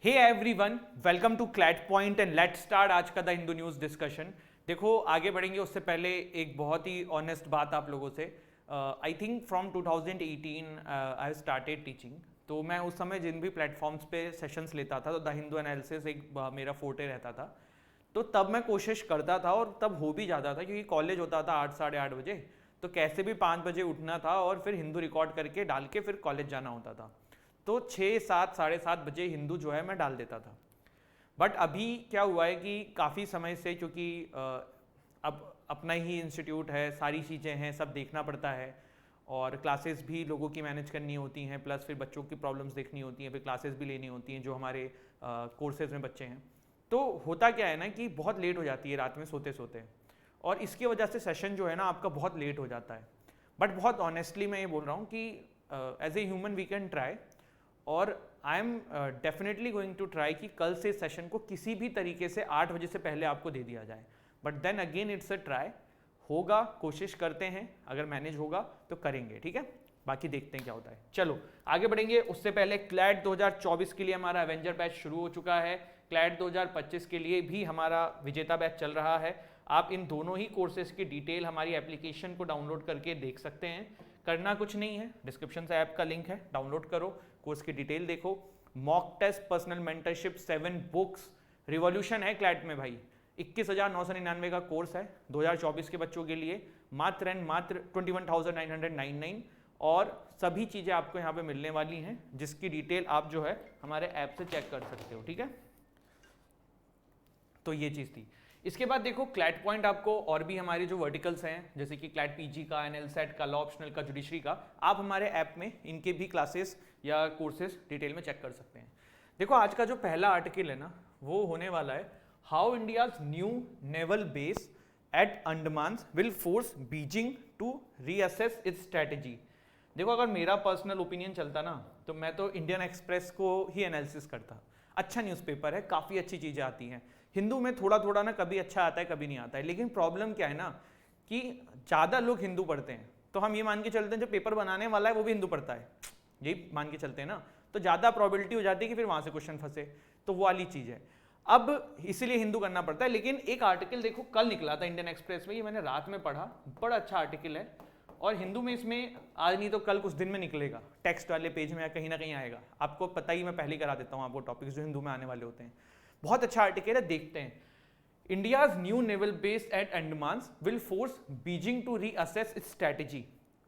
Hey everyone, welcome to CLAT point and let's start आज का the Hindu news discussion. देखो आगे बढ़ेंगे उससे पहले एक बहुत ही ऑनेस्ट बात आप लोगों से। I think from 2018 I have started teaching. तो मैं उस समय जिन भी प्लेटफॉर्म्स पे सेशंस लेता था तो द हिंदू एनालिसिस एक मेरा फोर्टे रहता था। तो तब मैं कोशिश करता था और तब हो भी जाता था क्योंकि कॉलेज होता था 8 साढ़े 8 बजे। तो कैसे भी 5 बजे उठना था और फिर हिंदू रिकॉर्ड करके डाल के फिर कॉलेज जाना होता था। तो 6 7 साढ़े 7 बजे हिंदू जो है मैं डाल देता था। बट अभी क्या हुआ है कि काफ़ी समय से क्योंकि अब अपना ही इंस्टीट्यूट है, सारी चीज़ें हैं, सब देखना पड़ता है और क्लासेस भी लोगों की मैनेज करनी होती हैं, प्लस फिर बच्चों की प्रॉब्लम्स देखनी होती हैं, फिर क्लासेस भी लेनी होती हैं जो हमारे कोर्सेज में बच्चे हैं। तो होता क्या है ना कि बहुत लेट हो जाती है रात में सोते सोते, और इसकी वजह से सेशन जो है ना आपका बहुत लेट हो जाता है। बट बहुत ऑनेस्टली मैं ये बोल रहा हूँ कि as a human we can try, और I am definitely going to try कि कल से सेशन को किसी भी तरीके से 8 बजे से पहले आपको दे दिया जाए। But then again it's a try, होगा, कोशिश करते हैं, अगर मैनेज होगा तो करेंगे, ठीक है। बाकी देखते हैं क्या होता है। चलो आगे बढ़ेंगे। उससे पहले क्लैट 2024 के लिए हमारा एवेंजर बैच शुरू हो चुका है। क्लैट 2025 के लिए भी हमारा विजेता बैच चल रहा है। आप इन दोनों ही कोर्सेज की डिटेल हमारी एप्लीकेशन को डाउनलोड करके देख सकते हैं। करना कुछ नहीं है, डिस्क्रिप्शन से ऐप का लिंक है, डाउनलोड करो, कोर्स की डिटेल देखो। Mock test, personal mentorship, 7 books, revolution है क्लैट में भाई। 21,999 का कोर्स है 2024 के बच्चों के लिए, मात्र एंड मात्र 21,999। और सभी चीज़ें आपको यहाँ पे मिलने वाली हैं जिसकी डिटेल आप जो है हमारे ऐप से चेक कर सकते हो, ठीक है। तो ये चीज़ थी। इसके बाद देखो क्लैट पॉइंट आपको और भी हमारी जो वर्टिकल्स हैं जैसे कि क्लैट पीजी का, एनएल सेट का, लॉ ऑप्शनल का, जुडिशरी का, आप हमारे ऐप में इनके भी क्लासेस या कोर्सेज डिटेल में चेक कर सकते हैं। देखो आज का जो पहला आर्टिकल है ना वो होने वाला है how India's new naval base at Andaman will force Beijing to reassess its strategy. देखो अगर मेरा पर्सनल ओपिनियन चलता ना तो मैं तो इंडियन एक्सप्रेस को ही एनालिसिस करता। अच्छा न्यूज़पेपर है, काफ़ी अच्छी चीज़ें आती हैं। हिंदू में थोड़ा थोड़ा ना कभी अच्छा आता है कभी नहीं आता है, लेकिन प्रॉब्लम क्या है ना कि ज़्यादा लोग हिंदू पढ़ते हैं। तो हम ये मान के चलते हैं जो पेपर बनाने वाला है वो भी हिंदू पढ़ता है, यही मान के चलते हैं ना, तो ज़्यादा प्रॉबिलिटी हो जाती है कि फिर वहाँ से क्वेश्चन फंसे। तो वो वाली चीज़ है, अब इसीलिए हिंदू करना पड़ता है। लेकिन एक आर्टिकल देखो कल निकला था इंडियन एक्सप्रेस में, ये मैंने रात में पढ़ा, बड़ा अच्छा आर्टिकल है। और हिंदू में इसमें आज नहीं तो कल कुछ दिन में निकलेगा, टेक्स्ट वाले पेज में या कहीं ना कहीं आएगा। आपको पता ही, मैं पहले करा देता हूँ आपको टॉपिक्स जो हिंदू में आने वाले होते हैं। बहुत अच्छा आर्टिकल है, देखते हैं। India's new naval base at Andaman will force Beijing to reassess its strategy.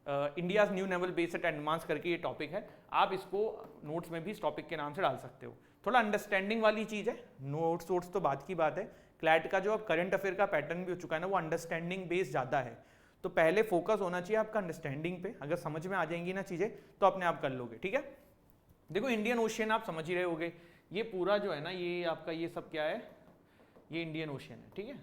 India's new naval base at Andaman करके ये टॉपिक है, आप इसको नोट्स में भी इस टॉपिक के नाम से डाल सकते हो। थोड़ा अंडरस्टैंडिंग वाली चीज़ है, नोट्स वोट्स तो बात की बात है। क्लैट का जो अब करंट अफेयर का पैटर्न भी हो चुका है ना वो अंडरस्टैंडिंग बेस ज़्यादा है। तो पहले फोकस होना चाहिए आपका अंडरस्टैंडिंग पे। अगर समझ में आ जाएंगी ना चीज़ें तो अपने आप कर लोगे, ठीक है। देखो इंडियन ओशियन आप समझ ही रहे होगे, ये पूरा जो है ना ये आपका ये सब क्या है, ये इंडियन ओशियन है, ठीक है।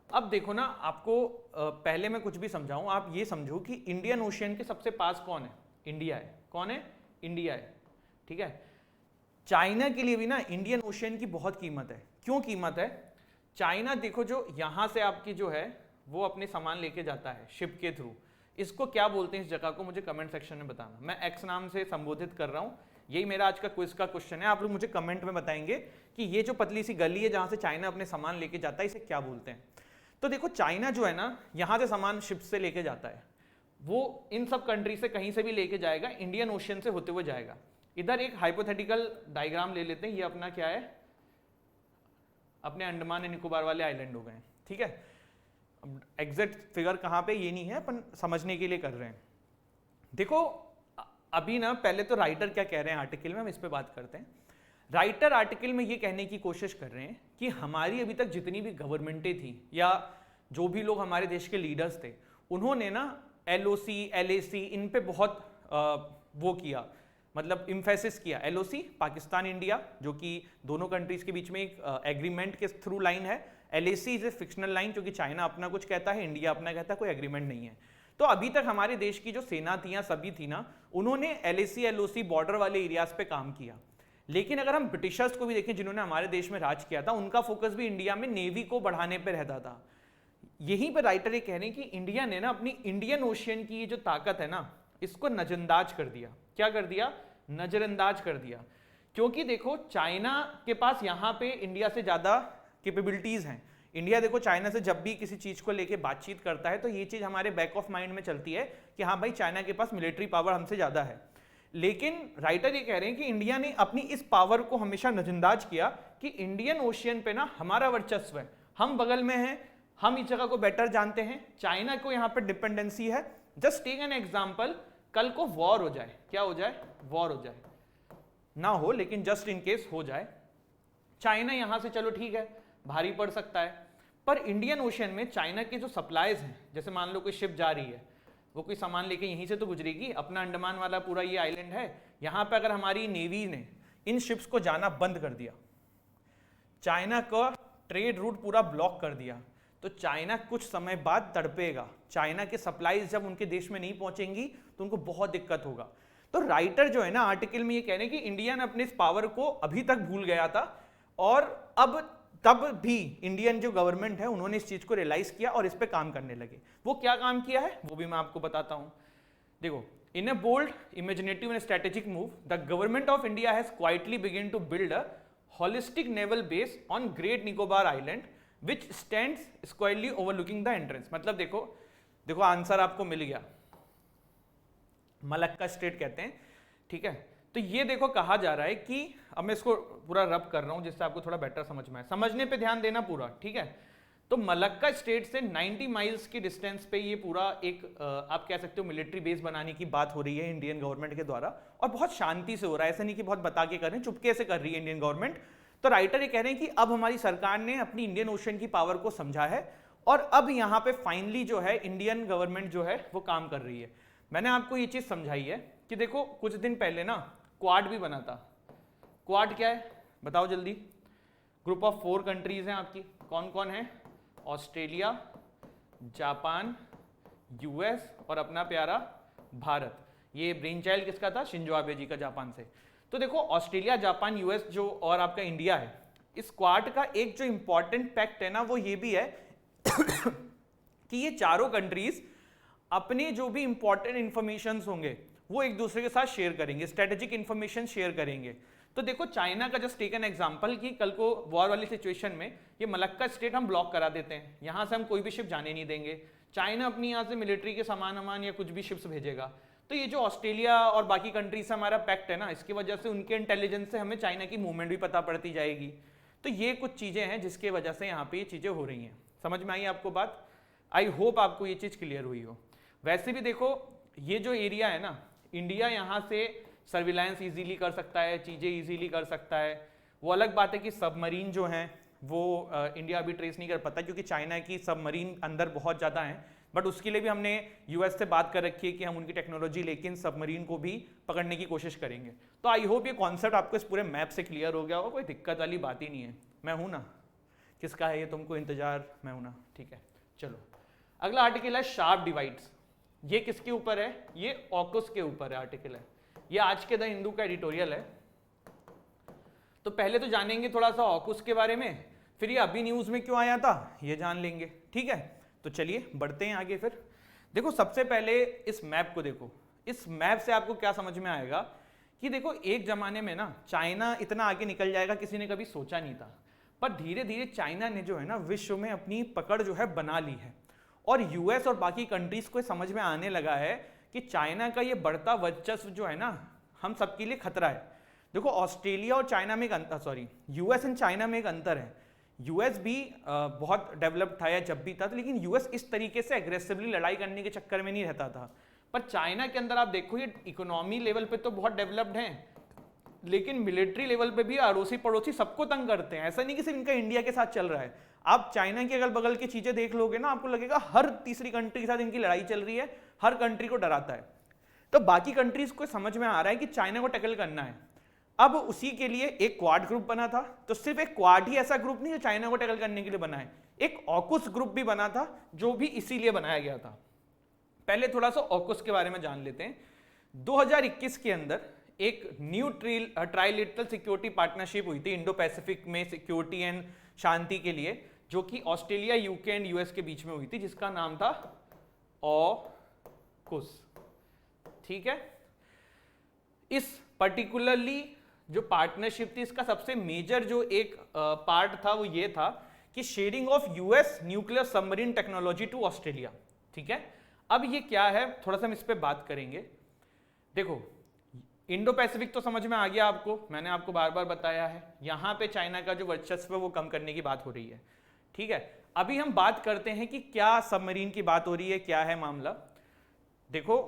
अब देखो ना, आपको पहले मैं कुछ भी समझाऊं, आप ये समझो कि इंडियन ओशियन के सबसे पास कौन है, इंडिया है। कौन है, इंडिया है, ठीक है। चाइना के लिए भी ना इंडियन ओशियन की बहुत कीमत है। क्यों कीमत है? चाइना देखो जो यहां से आपकी जो है वो अपने सामान लेके जाता है शिप के थ्रू, इसको क्या बोलते हैं इस जगह को, मुझे कमेंट सेक्शन में बताना। मैं एक्स नाम से संबोधित कर रहा हूं, यही मेरा आज का क्विज का क्वेश्चन है। आप लोग मुझे कमेंट में बताएंगे कि ये जो पतली सी गली है जहां से चाइना अपने सामान लेके जाता है इसे क्या बोलते हैं। तो देखो चाइना जो है ना यहां से सामान शिप से लेके जाता है, वो इन सब कंट्री से कहीं से भी लेके जाएगा, इंडियन ओशियन से होते हुए जाएगा। इधर एक हाइपोथेटिकल डायग्राम ले लेते हैं, ये अपना क्या है, अपने अंडमान एंड निकोबार वाले आइलैंड हो गए, ठीक है। एग्जैक्ट फिगर कहाँ पे ये नहीं है, अपन समझने के लिए कर रहे हैं। देखो अभी ना पहले तो राइटर क्या कह रहे हैं आर्टिकल में, हम इस पे बात करते हैं। राइटर आर्टिकल में ये कहने की कोशिश कर रहे हैं कि हमारी अभी तक जितनी भी गवर्नमेंटें थी या जो भी लोग हमारे देश के लीडर्स थे, उन्होंने ना LOC LAC इन पे बहुत वो किया, मतलब इम्फेसिस किया। LOC पाकिस्तान इंडिया जो कि दोनों कंट्रीज के बीच में एक एग्रीमेंट के थ्रू लाइन है, LAC is a fictional line क्योंकि चाइना अपना कुछ कहता है, इंडिया अपना कहता है, कोई एग्रीमेंट नहीं है। तो अभी तक हमारे देश की जो सेना थी या सभी थी ना, उन्होंने LAC LOC बॉर्डर वाले एरियाज पे काम किया। लेकिन अगर हम ब्रिटिशर्स को भी देखें जिन्होंने हमारे देश में राज किया था, उनका फोकस भी इंडिया में नेवी को बढ़ाने पर रहता था। यहीं पर राइटर ये कह रहे हैं कि इंडिया ने ना अपनी इंडियन ओशियन की जो ताकत है ना, इसको नजरअंदाज कर दिया। क्या कर दिया? नजरअंदाज कर दिया। क्योंकि देखो चाइना के पास यहाँ पे इंडिया से ज्यादा कैपेबिलिटीज हैं। इंडिया देखो चाइना से जब भी किसी चीज को लेके बातचीत करता है तो ये चीज हमारे बैक ऑफ माइंड में चलती है कि हाँ भाई चाइना के पास मिलिट्री पावर हमसे ज्यादा है। लेकिन राइटर ये कह रहे हैं कि इंडिया ने अपनी इस पावर को हमेशा नजरअंदाज किया कि इंडियन ओशियन पे ना हमारा वर्चस्व है, हम बगल में हैं, हम इस जगह को बेटर जानते हैं, चाइना को यहाँ पे डिपेंडेंसी है। जस्ट टेक एन एग्जाम्पल, कल को वॉर हो जाए, क्या हो जाए? वॉर हो जाए, ना हो लेकिन जस्ट इन केस हो जाए, चाइना यहां से चलो ठीक है भारी पड़ सकता है, पर इंडियन ओशन में चाइना के जो सप्लाईज हैं, जैसे मान लो कोई शिप जा रही है, वो कोई सामान लेके यहीं से तो गुजरेगी, अपना अंडमान वाला पूरा ये आइलैंड है, यहां पे अगर हमारी नेवी ने इन शिप्स को जाना बंद कर दिया, चाइना का ट्रेड रूट पूरा ब्लॉक कर दिया, तो चाइना कुछ समय बाद तड़पेगा। चाइना के सप्लाईज जब उनके देश में नहीं पहुंचेंगी तो उनको बहुत दिक्कत होगा। तो राइटर जो है ना आर्टिकल में ये कह रहे हैं कि इंडिया ने अपने इस पावर को अभी तक भूल गया था और अब तब भी इंडियन जो गवर्नमेंट है उन्होंने इस चीज को रियलाइज किया और इस पे काम करने लगे। वो क्या काम किया है वो भी मैं आपको बताता हूं। देखो, in a bold, imaginative and strategic move, the government of India has quietly begin to build a holistic naval base on great Nicobar island which stands squarely overlooking the entrance. मतलब देखो आंसर आपको मिल गया, मलक्का स्टेट कहते हैं, ठीक है। तो ये देखो कहा जा रहा है कि अब मैं इसको पूरा रब कर रहा हूं जिससे आपको थोड़ा बेटर समझ में आए, समझने पे ध्यान देना पूरा, ठीक है। तो मलक्का स्टेट से 90 माइल्स की डिस्टेंस पे ये पूरा एक आप कह सकते हो मिलिट्री बेस बनाने की बात हो रही है इंडियन गवर्नमेंट के द्वारा, और बहुत शांति से हो रहा है, ऐसा नहीं कि बहुत बता के कर रहे हैं, चुपके से कर रही है इंडियन गवर्नमेंट। तो राइटर ये कह रहे हैं कि अब हमारी सरकार ने अपनी इंडियन ओशन की पावर को समझा है और अब यहाँ पे फाइनली जो है इंडियन गवर्नमेंट जो है वो काम कर रही है। मैंने आपको ये चीज समझाई है कि देखो कुछ दिन पहले ना क्वाड भी बना था। क्वाड क्या है बताओ जल्दी? ग्रुप ऑफ 4 कंट्रीज हैं आपकी, कौन कौन है? ऑस्ट्रेलिया, जापान, यूएस और अपना प्यारा भारत। ये ब्रेन चाइल्ड किसका था? शिंजो आबे जी का, जापान से। तो देखो ऑस्ट्रेलिया, जापान, यूएस जो और आपका इंडिया है, इस क्वाड का एक जो इंपॉर्टेंट फैक्ट है ना वो ये भी है कि ये चारों कंट्रीज अपने जो भी इंपॉर्टेंट इंफॉर्मेशन होंगे वो एक दूसरे के साथ शेयर करेंगे, स्ट्रेटेजिक इंफॉर्मेशन शेयर करेंगे। तो देखो चाइना का जस्ट टेक एन एग्जांपल कि कल को वॉर वाली सिचुएशन में ये मलक्का स्टेट हम ब्लॉक करा देते हैं, यहां से हम कोई भी शिप जाने नहीं देंगे, चाइना अपनी यहाँ से मिलिट्री के सामान या कुछ भी शिप्स भेजेगा। तो ये जो ऑस्ट्रेलिया और बाकी कंट्रीज से हमारा पैक्ट है ना, इसकी वजह से उनके इंटेलिजेंस से हमें चाइना की मूवमेंट भी पता पड़ती जाएगी। तो ये कुछ चीजें हैं जिसके वजह से यहाँ पे ये चीजें हो रही हैं। समझ में आई आपको बात? आई होप आपको ये चीज क्लियर हुई हो। वैसे भी देखो ये जो एरिया है ना, इंडिया यहाँ से सर्विलांस इजीली कर सकता है, चीजें इजीली कर सकता है। वो अलग बात है कि सबमरीन जो हैं वो इंडिया अभी ट्रेस नहीं कर पाता क्योंकि चाइना की सबमरीन अंदर बहुत ज़्यादा हैं, बट उसके लिए भी हमने यूएस से बात कर रखी है कि हम उनकी टेक्नोलॉजी लेकिन सबमरीन को भी पकड़ने की कोशिश करेंगे। तो आई होप ये कॉन्सेप्ट आपको इस पूरे मैप से क्लियर हो गया होगा, कोई दिक्कत वाली बात ही नहीं है। मैं हूं ना, किसका है ये तुमको इंतजार? मैं हूं ना, ठीक है। चलो अगला आर्टिकल है शार्प डिवाइड्स। ये किसके ऊपर है? ये ऑकस के ऊपर है आर्टिकल है, ये आज के द हिंदू का एडिटोरियल है। तो पहले तो जानेंगे थोड़ा सा ऑकस के बारे में, फिर ये अभी न्यूज में क्यों आया था ये जान लेंगे, ठीक है। तो चलिए बढ़ते हैं आगे। फिर देखो सबसे पहले इस मैप को देखो, इस मैप से आपको क्या समझ में आएगा कि देखो एक जमाने में ना चाइना इतना आगे निकल जाएगा किसी ने कभी सोचा नहीं था, पर धीरे धीरे चाइना ने जो है ना विश्व में अपनी पकड़ जो है बना ली है और यूएस और बाकी कंट्रीज को समझ में आने लगा है कि चाइना का ये बढ़ता वर्चस्व जो है ना हम सबके लिए खतरा है। देखो ऑस्ट्रेलिया और चाइना में एक अंतर, यूएस एंड चाइना में एक अंतर है। यूएस भी बहुत डेवलप था या जब भी था, लेकिन यूएस इस तरीके से एग्रेसिवली लड़ाई करने के चक्कर में नहीं रहता था। पर चाइना के अंदर आप देखो ये इकोनॉमी लेवल पे तो बहुत डेवलप्ड हैं, लेकिन मिलिट्री लेवल पे भी अड़ोसी पड़ोसी सबको तंग करते हैं। ऐसा नहीं कि सिर्फ इनका इंडिया के साथ चल रहा है, आप चाइना की अगल बगल की चीजें देख लोगे ना आपको लगेगा हर तीसरी कंट्री के साथ इनकी लड़ाई चल रही है, हर कंट्री को डराता है। तो बाकी कंट्रीज को समझ में आ रहा है कि चाइना को टैकल करना है। अब उसी के लिए एक क्वाड ग्रुप बना था, तो सिर्फ एक क्वाड ही ऐसा ग्रुप नहीं जो चाइना को टैकल करने के लिए बना है, एक ऑकस ग्रुप भी बना था जो भी इसीलिए बनाया गया था। पहले थोड़ा सा ऑकस के बारे में जान लेते हैं। 2021 के अंदर एक न्यू ट्राइलेटरल सिक्योरिटी पार्टनरशिप हुई थी इंडो पैसिफिक में सिक्योरिटी एंड शांति के लिए, जो कि ऑस्ट्रेलिया, यूके एंड यूएस के बीच में हुई थी, जिसका नाम था ऑकस, ठीक है। इस पर्टिकुलरली जो पार्टनरशिप थी, इसका सबसे मेजर जो एक पार्ट था वो ये था कि sharing of US nuclear submarine technology to Australia. ठीक है, अब ये क्या है, थोड़ा सा हम इस पे बात करेंगे। देखो, इंडो पैसिफिक तो समझ में आ गया आपको, मैंने आपको बार बार बताया है, यहां पे चाइना का जो वर्चस्व है वो कम करने की बात हो रही है। ठीक है, अभी हम बात करते हैं कि क्या सबमरीन की बात हो रही है, क्या है मामला। देखो,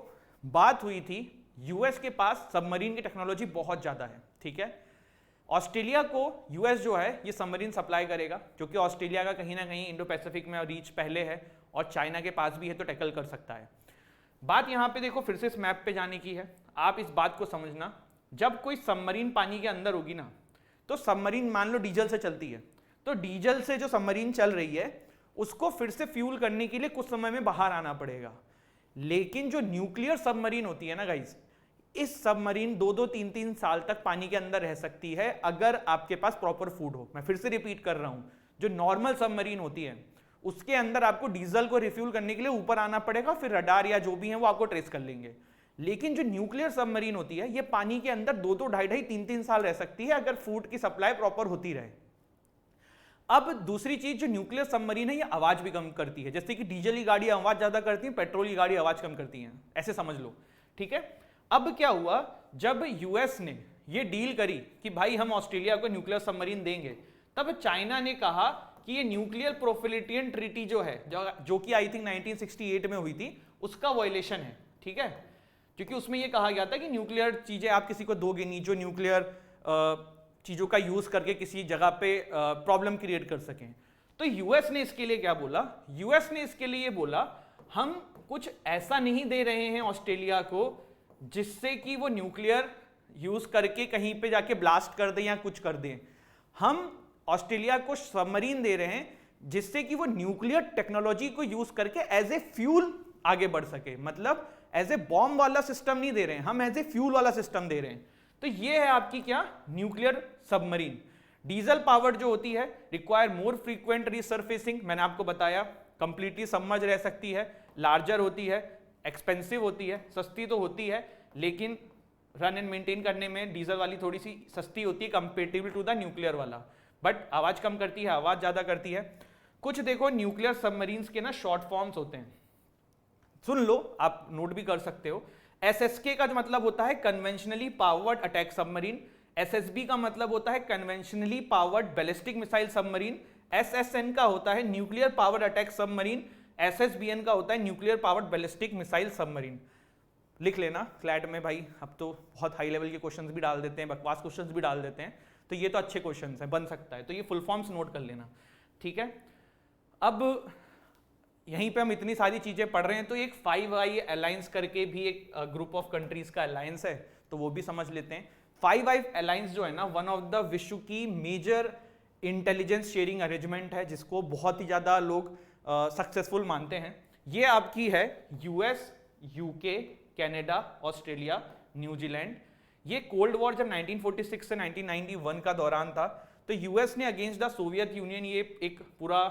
बात हुई थी यूएस के पास सबमरीन की टेक्नोलॉजी बहुत ज्यादा है। ठीक है, ऑस्ट्रेलिया को यूएस जो है ये सबमरीन सप्लाई करेगा, क्योंकि ऑस्ट्रेलिया का कहीं ना कहीं इंडो पैसिफिक में रीच पहले है और चाइना के पास भी है, तो टैकल कर सकता है। बात यहां पे देखो, फिर से इस मैप पे जाने की है। आप इस बात को समझना, जब कोई सबमरीन पानी के अंदर होगी ना, तो सबमरीन मान लो डीजल से चलती है, तो डीजल से जो सबमरीन चल रही है उसको फिर से फ्यूल करने के लिए कुछ समय में बाहर आना पड़ेगा। लेकिन जो न्यूक्लियर सबमरीन होती है ना गाइस, इस सबमरीन 2-3 साल तक पानी के अंदर रह सकती है अगर आपके पास प्रॉपर फूड हो। मैं फिर से रिपीट कर रहा हूं, जो नॉर्मल सबमरीन होती है उसके अंदर आपको डीजल को रिफ्यूल करने के लिए ऊपर आना पड़ेगा, फिर रडार या जो भी है वो आपको ट्रेस कर लेंगे। लेकिन जो न्यूक्लियर सबमरीन होती है ये पानी के अंदर 2-2, 2.5, 3-3 साल रह सकती है अगर फूड की सप्लाई प्रॉपर होती रहे। अब दूसरी चीज, जो न्यूक्लियर सबमरीन है ये आवाज भी कम करती है, जैसे कि डीजल की गाड़ी आवाज ज्यादा करती है, पेट्रोल की गाड़ी आवाज कम करती है, ऐसे समझ लो। ठीक है, अब क्या हुआ, जब यूएस ने ये डील करी कि भाई हम ऑस्ट्रेलिया को न्यूक्लियर सबमरीन देंगे, तब चाइना ने कहा कि ये न्यूक्लियर प्रोफिलिटियन ट्रीटी जो है, जो कि आई थिंक 1968 में हुई थी, उसका वायलेशन है। ठीक है, क्योंकि उसमें ये कहा गया था कि न्यूक्लियर चीजें आप किसी को दोगे नहीं जो न्यूक्लियर चीजों का यूज करके किसी जगह पे प्रॉब्लम क्रिएट कर सकें। तो यूएस ने इसके लिए क्या बोला, यूएस ने इसके लिए बोला हम कुछ ऐसा नहीं दे रहे हैं ऑस्ट्रेलिया को जिससे कि वो न्यूक्लियर यूज करके कहीं पे जाके ब्लास्ट कर दे या कुछ कर दे। हम ऑस्ट्रेलिया को सबमरीन दे रहे हैं जिससे कि वो न्यूक्लियर टेक्नोलॉजी को यूज करके एज ए फ्यूल आगे बढ़ सके। मतलब एज ए बॉम्ब वाला सिस्टम नहीं दे रहे हैं हम, एज ए फ्यूल वाला सिस्टम दे रहे हैं। तो ये है आपकी क्या, न्यूक्लियर सबमरीन। डीजल पावर्ड जो होती है, रिक्वायर मोर फ्रीक्वेंट रिसर्फेसिंग, मैंने आपको बताया, कंप्लीटली सबमर्ज रह सकती है, लार्जर होती है, एक्सपेंसिव होती है, सस्ती तो होती है, लेकिन रन एंड मेंटेन करने में डीजल वाली थोड़ी सी सस्ती होती है कंपेरेटिव टू द न्यूक्लियर वाला, बट आवाज कम करती है, आवाज ज्यादा करती है। कुछ देखो न्यूक्लियर सबमरीन्स के ना शॉर्ट फॉर्म्स होते हैं, सुन लो, आप नोट भी कर सकते हो। एसएसके का जो मतलब होता है conventionally powered attack submarine, SSB का मतलब होता है conventionally powered ballistic missile submarine, SSN का होता है nuclear powered attack submarine, SSBN का होता है nuclear powered ballistic missile submarine. लिख लेना क्लैट में भाई, अब तो बहुत हाई लेवल के क्वेश्चंस भी डाल देते हैं, बकवास क्वेश्चंस भी डाल देते हैं, तो ये तो अच्छे क्वेश्चंस हैं, बन सकता है, तो ये फुल फॉर्म्स नोट कर लेना। ठीक है, अब यहीं पे हम इतनी सारी चीजें पढ़ रहे हैं, तो एक 5i अलायंस करके भी एक ग्रुप ऑफ कंट्रीज का अलायंस है, तो वो भी समझ लेते हैं। 5i अलायंस जो है ना, वन ऑफ द विश्व की मेजर इंटेलिजेंस शेयरिंग अरेंजमेंट है, जिसको बहुत ही ज्यादा लोग सक्सेसफुल मानते हैं। ये आपकी है US, UK, Canada, Australia, New Zealand. ये कोल्ड वॉर जब 1946 से 1991 का दौरान था, तो यूएस ने अगेंस्ट द सोवियत यूनियन ये एक पूरा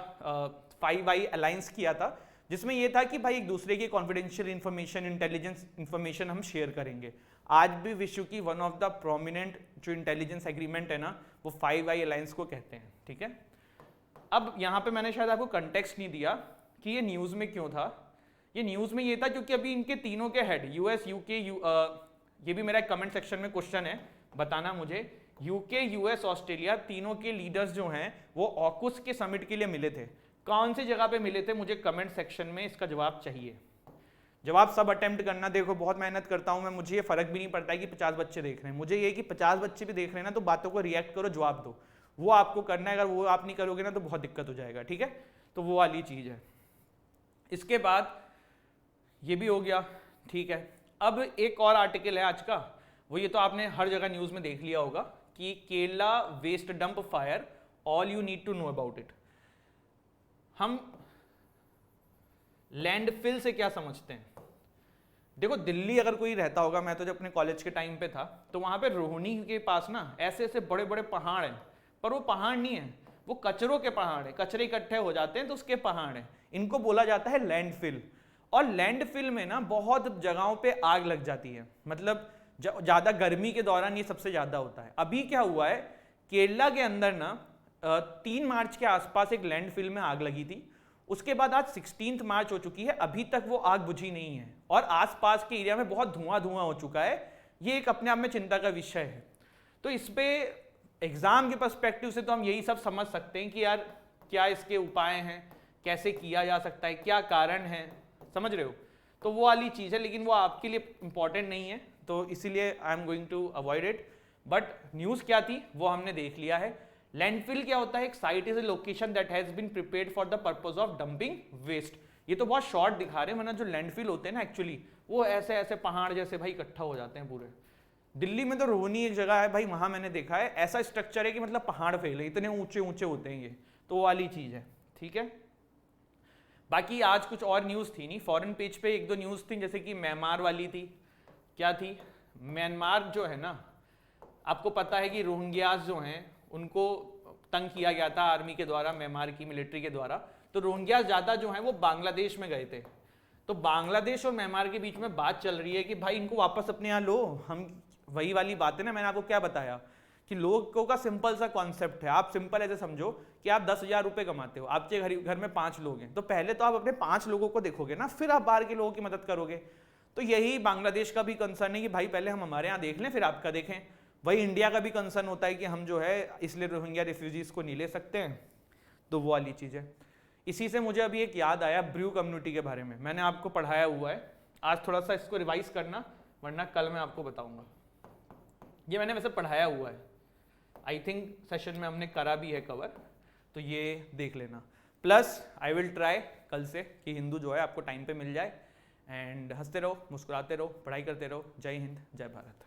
5i अलायंस किया था, जिसमें ये था कि भाई एक दूसरे की कॉन्फिडेंशियल इंफॉर्मेशन, इंटेलिजेंस इंफॉर्मेशन हम शेयर करेंगे। आज भी विश्व की वन ऑफ द प्रोमिनेंट जो इंटेलिजेंस एग्रीमेंट है ना, वो 5i अलायंस को कहते हैं। ठीक है, अब यहाँ पे मैंने शायद आपको कंटेक्स्ट नहीं दिया कि ये न्यूज में क्यों था। ये न्यूज में ये था क्योंकि अभी इनके तीनों के हेड, यूएस, यूके, ये भी मेरा कमेंट सेक्शन में क्वेश्चन है, बताना मुझे, यूके, यूएस, ऑस्ट्रेलिया, तीनों के लीडर्स जो हैं वो ऑकुस के समिट के लिए मिले थे। कौन सी जगह पे मिले थे, मुझे कमेंट सेक्शन में इसका जवाब चाहिए। जवाब सब अटेम्प्ट करना, देखो बहुत मेहनत करता हूं मैं, मुझे ये फर्क भी नहीं पड़ता है कि 50 बच्चे देख रहे हैं, मुझे ये कि 50 बच्चे भी देख रहे हैं ना, तो बातों को रिएक्ट करो, जवाब दो, वो आपको करना है। अगर वो आप नहीं करोगे ना तो बहुत दिक्कत हो जाएगा। ठीक है, तो वो वाली चीज है। इसके बाद ये भी हो गया। ठीक है, अब एक और आर्टिकल है आज का, वो ये तो आपने हर जगह न्यूज में देख लिया होगा कि Kerala waste dump fire, all you need to know about it. हम लैंडफिल से क्या समझते हैं? देखो दिल्ली अगर कोई रहता होगा, मैं तो जब अपने कॉलेज के टाइम पे था, तो वहां पे रोहिणी के पास ना ऐसे ऐसे बड़े बड़े पहाड़ हैं, पर वो पहाड़ नहीं है, वो कचरों के पहाड़ है, कचरे इकट्ठे हो जाते हैं तो उसके पहाड़ हैं, इनको बोला जाता है लैंडफिल। और लैंडफिल में ना बहुत जगहों पे आग लग जाती है, मतलब ज़्यादा गर्मी के दौरान ये सबसे ज़्यादा होता है। अभी क्या हुआ है, केरला के अंदर ना 3 मार्च के आसपास एक लैंडफिल में आग लगी थी, उसके बाद आज 16 मार्च हो चुकी है, अभी तक वो आग बुझी नहीं है और आसपास के एरिया में बहुत धुआं हो चुका है। ये एक अपने आप में चिंता का विषय है। तो इस पे एग्जाम के पर्सपेक्टिव से तो हम यही सब समझ सकते हैं कि यार क्या इसके उपाय हैं, कैसे किया जा सकता है, क्या कारण है, समझ रहे हो। तो वो वाली चीज़ है, लेकिन वो आपके लिए इंपॉर्टेंट नहीं है, तो इसीलिए I am going to avoid it. But news क्या थी वो हमने देख लिया है। लैंडफिल क्या होता है, एक site is a location that has been prepared for the purpose of dumping waste. ये तो बहुत शॉर्ट दिखा रहे हैं, वरना जो लैंडफिल होते हैं ना एक्चुअली वो ऐसे ऐसे पहाड़ जैसे भाई इकट्ठा हो जाते हैं पूरे। दिल्ली में तो रोहनी एक जगह है भाई, वहां मैंने देखा है ऐसा स्ट्रक्चर है कि मतलब पहाड़ फैले, इतने ऊंचे ऊंचे होते हैं ये, तो वो वाली चीज है, ठीक है। बाकी आज कुछ और न्यूज़ थी नहीं, फॉरेन पेज पे एक दो न्यूज़ थी, जैसे कि म्यांमार वाली थी। क्या थी, म्यांमार जो है ना, आपको पता है कि रोहिंग्यास जो हैं उनको तंग किया गया था आर्मी के द्वारा, म्यांमार की मिलिट्री के द्वारा। तो रोहिंग्यास ज़्यादा जो हैं वो बांग्लादेश में गए थे। तो बांग्लादेश और म्यांमार के बीच में बात चल रही है कि भाई इनको वापस अपने यहाँ लो। हम वही वाली बात है ना, मैंने आपको क्या बताया कि लोगों का सिंपल सा कॉन्सेप्ट है। आप सिंपल ऐसे समझो कि आप 10,000 रुपये कमाते हो, आपके घर में 5 लोग हैं, तो पहले तो आप अपने 5 लोगों को देखोगे ना, फिर आप बाहर के लोगों की मदद करोगे। तो यही बांग्लादेश का भी कंसर्न है कि भाई पहले हम हमारे यहाँ देख लें फिर आपका देखें। वही इंडिया का भी कंसर्न होता है कि हम जो है इसलिए रोहिंग्या रिफ्यूजीज को नहीं ले सकते हैं, तो वो वाली चीज़ है। इसी से मुझे अभी एक याद आया ब्रू कम्युनिटी के बारे में, मैंने आपको पढ़ाया हुआ है, आज थोड़ा सा इसको रिवाइज करना, वरना कल मैं आपको बताऊंगा। ये मैंने वैसे पढ़ाया हुआ है, आई थिंक सेशन में हमने करा भी है कवर, तो ये देख लेना। प्लस आई विल ट्राई कल से कि हिंदू जो है आपको टाइम पे मिल जाए। एंड हंसते रहो, मुस्कुराते रहो, पढ़ाई करते रहो। जय हिंद, जय भारत।